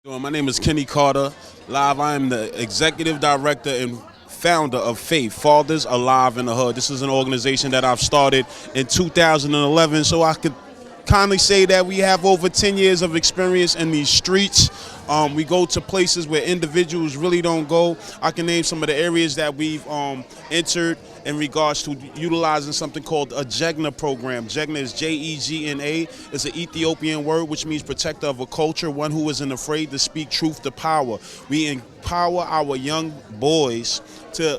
My name is Kenny Carter. Live, I am the executive director and founder of Faith, Fathers Alive in the Hood. This is an organization that I've started in 2011, so I could kindly say that we have over 10 years of experience in these streets. We go to places where individuals really don't go. I can name some of the areas that we've entered in regards to utilizing something called a Jegna program. Jegna is Jegna. It's an Ethiopian word which means protector of a culture, one who isn't afraid to speak truth to power. We empower our young boys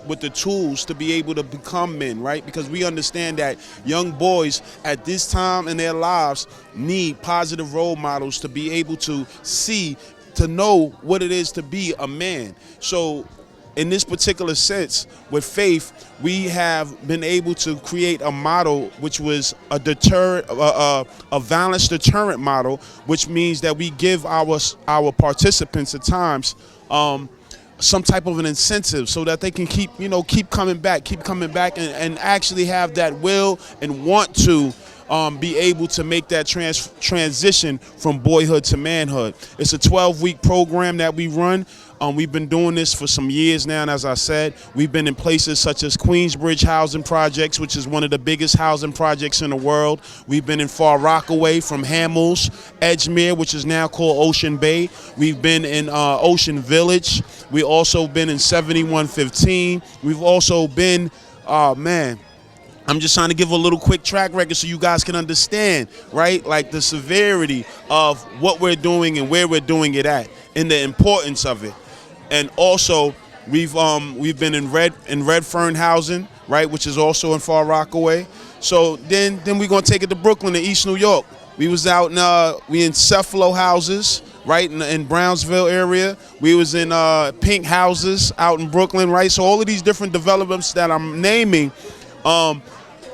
with the tools to be able to become men, right? Because we understand that young boys at this time in their lives need positive role models to be able to see, to know what it is to be a man. So in this particular sense, with Faith, we have been able to create a model which was a deterrent, a violence deterrent model, which means that we give our participants at times some type of an incentive so that they can keep coming back, and actually have that will and want to be able to make that transition from boyhood to manhood. It's a 12-week program that we run. We've been doing this for some years now, and as I said, we've been in places such as Queensbridge Housing Projects, which is one of the biggest housing projects in the world. We've been in Far Rockaway, from Hamels, Edgemere, which is now called Ocean Bay. We've been in Ocean Village. We've also been in 7115. We've also been, I'm just trying to give a little quick track record so you guys can understand, right? Like the severity of what we're doing and where we're doing it at, and the importance of it. And also, we've been in Redfern Housing, right, which is also in Far Rockaway. So then we're gonna take it to Brooklyn, to East New York. We was out in we in Cephalo houses, right, in Brownsville area. We was in Pink houses out in Brooklyn, right. So all of these different developments that I'm naming,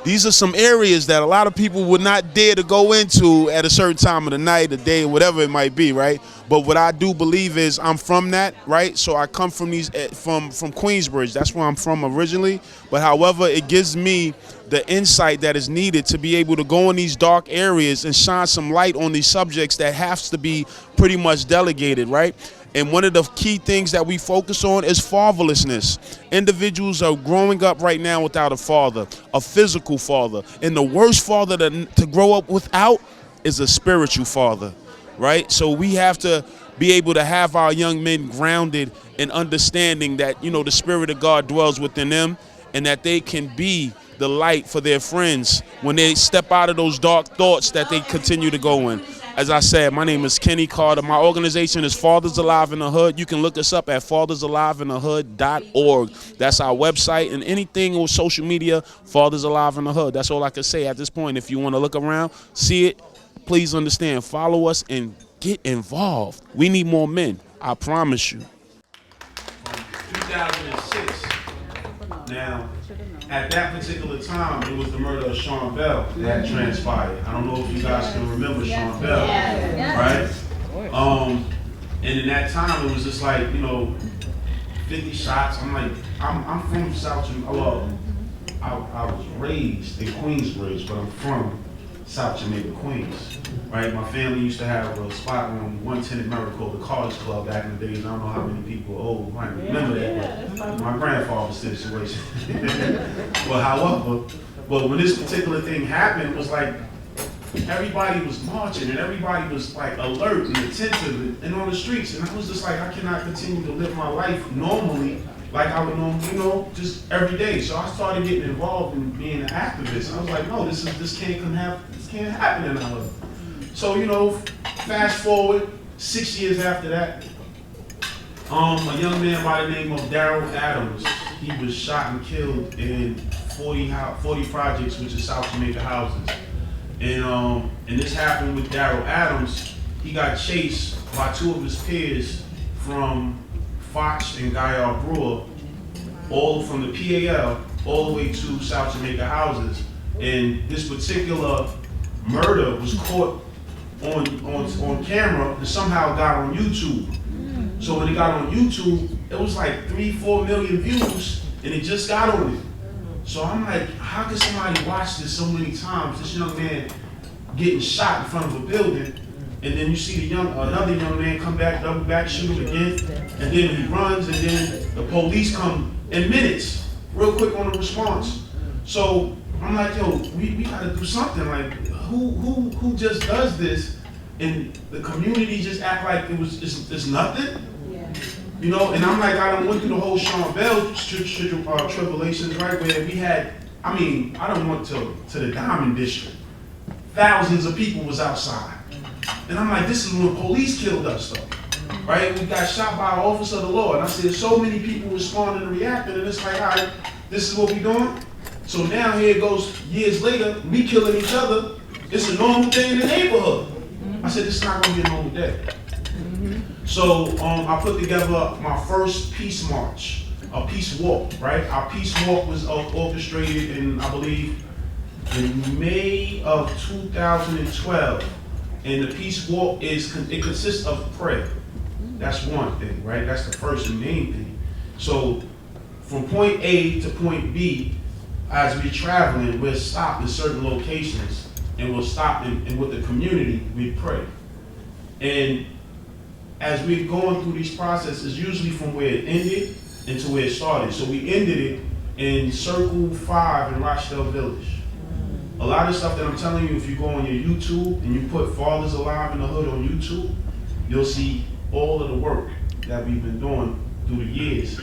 these are some areas that a lot of people would not dare to go into at a certain time of the night, the day, whatever it might be, right? But what I do believe is I'm from that, right? So I come from from Queensbridge. That's where I'm from originally. But however, it gives me the insight that is needed to be able to go in these dark areas and shine some light on these subjects that has to be pretty much delegated, right? And one of the key things that we focus on is fatherlessness. Individuals are growing up right now without a father, a physical father. And the worst father to grow up without is a spiritual father, right? So we have to be able to have our young men grounded in understanding that, the Spirit of God dwells within them, and that they can be the light for their friends when they step out of those dark thoughts that they continue to go in. As I said, my name is Kenny Carter. My organization is Fathers Alive in the Hood. You can look us up at fathersaliveinthehood.org. That's our website, and anything on social media, Fathers Alive in the Hood. That's all I can say at this point. If you want to look around, see it, please understand, follow us and get involved. We need more men, I promise you. 2006. Now, at that particular time, it was the murder of Sean Bell that transpired. I don't know if you guys can remember Sean Bell, right? And in that time, it was just like, 50 shots. I'm like, I'm from South Jamaica. Well, I was raised in Queensbridge, but I'm from South Jamaica, Queens, right? My family used to have a spot on 110 America called the College Club back in the days. I don't know how many people old might remember that, but my grandfather's situation. But when this particular thing happened, it was like everybody was marching and everybody was like alert and attentive and on the streets. And I was just like, I cannot continue to live my life normally like I would normally, just every day. So I started getting involved in being an activist. And I was like, no, this can't happen in our life. So, fast forward 6 years after that, a young man by the name of Daryl Adams, he was shot and killed in 40 projects, which is South Jamaica houses. And this happened with Daryl Adams. He got chased by two of his peers from Fox and Guy Brewer, all from the PAL, all the way to South Jamaica houses. And this particular murder was caught on camera and somehow got on YouTube. So when it got on YouTube, it was like 3-4 million views, and it just got on it. So I'm like, how can somebody watch this so many times? This young man getting shot in front of a building, and then you see another young man come back, double back, shoot him again, and then he runs, and then the police come in minutes, real quick on the response. So I'm like, yo, we gotta do something. Like, who just does this, and the community just act like it's nothing? You know, and I'm like, I done went through the whole Sean Bell tribulations, right, where we had, I mean, I done went to the Diamond District. Thousands of people was outside. And I'm like, this is when police killed us, though, right? We got shot by an officer of the law. And I said, so many people responding and reacting, and it's like, all right, this is what we doing? So now here it goes, years later, we killing each other. It's a normal thing in the neighborhood. I said, this is not gonna be a normal day. So I put together my first peace march, a peace walk, right? Our peace walk was orchestrated in, I believe, in May of 2012. And the peace walk it consists of prayer. That's one thing, right? That's the first and main thing. So from point A to point B, as we're traveling, we'll stop in certain locations, and we'll stop and with the community, we pray. And as we're going through these processes, usually from where it ended into where it started. So we ended it in Circle 5 in Rochdale Village. A lot of stuff that I'm telling you, if you go on your YouTube and you put Fathers Alive in the Hood on YouTube, you'll see all of the work that we've been doing through the years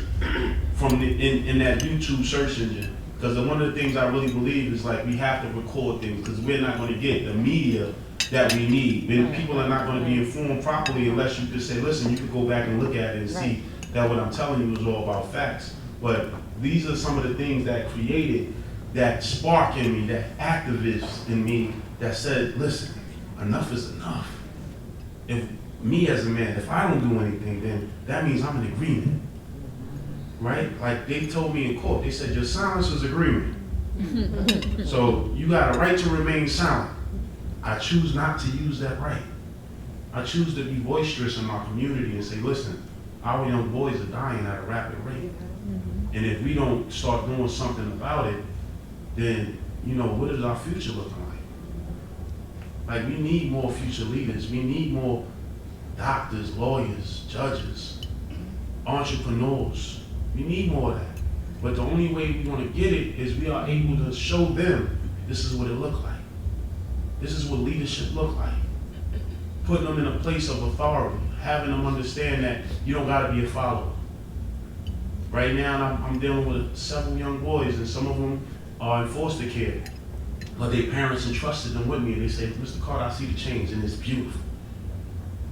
from in that YouTube search engine. Because one of the things I really believe is, like, we have to record things, because we're not going to get the media that we need. And people are not going to be informed properly unless you could say, listen, you could go back and look at it and see that what I'm telling you is all about facts. But these are some of the things that created that spark in me, that activist in me that said, listen, enough is enough. If me as a man, if I don't do anything, then that means I'm in agreement. Right? Like they told me in court, they said your silence is agreement. So you got a right to remain silent. I choose not to use that right. I choose to be boisterous in my community and say, listen, our young boys are dying at a rapid rate. And if we don't start doing something about it, then, you know, what is our future looking like? Like, we need more future leaders. We need more doctors, lawyers, judges, entrepreneurs. We need more of that. But the only way we're going to get it is we are able to show them this is what it looked like. This is what leadership looked like. Putting them in a place of authority, having them understand that you don't got to be a follower. Right now, I'm dealing with several young boys, and some of them are in foster care. But their parents entrusted them with me, and they say, Mr. Carter, I see the change, and it's beautiful.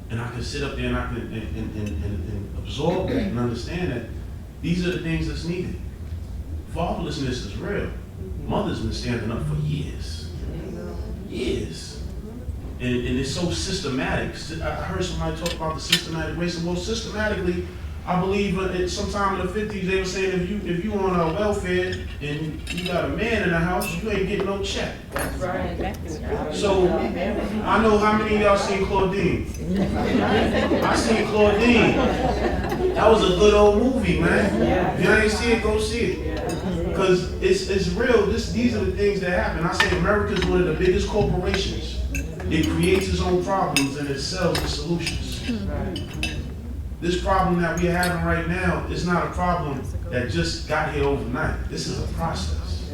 And I can sit up there and I can and absorb that and understand that these are the things that's needed. Fatherlessness is real. Mothers been standing up for years. Years. And it's so systematic. I heard somebody talk about the systematic racism. Well, systematically, I believe sometime in the 50s they were saying if you on welfare and you got a man in the house, you ain't getting no check. That's right. So I know how many of y'all seen Claudine. I seen Claudine. That was a good old movie, man. If y'all ain't see it, go see it. Because it's real. These are the things that happen. I say America's one of the biggest corporations. It creates its own problems and it sells the solutions. This problem that we're having right now is not a problem that just got here overnight. This is a process.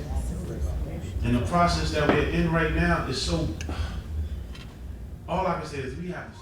And the process that we're in right now is so, all I can say is we have to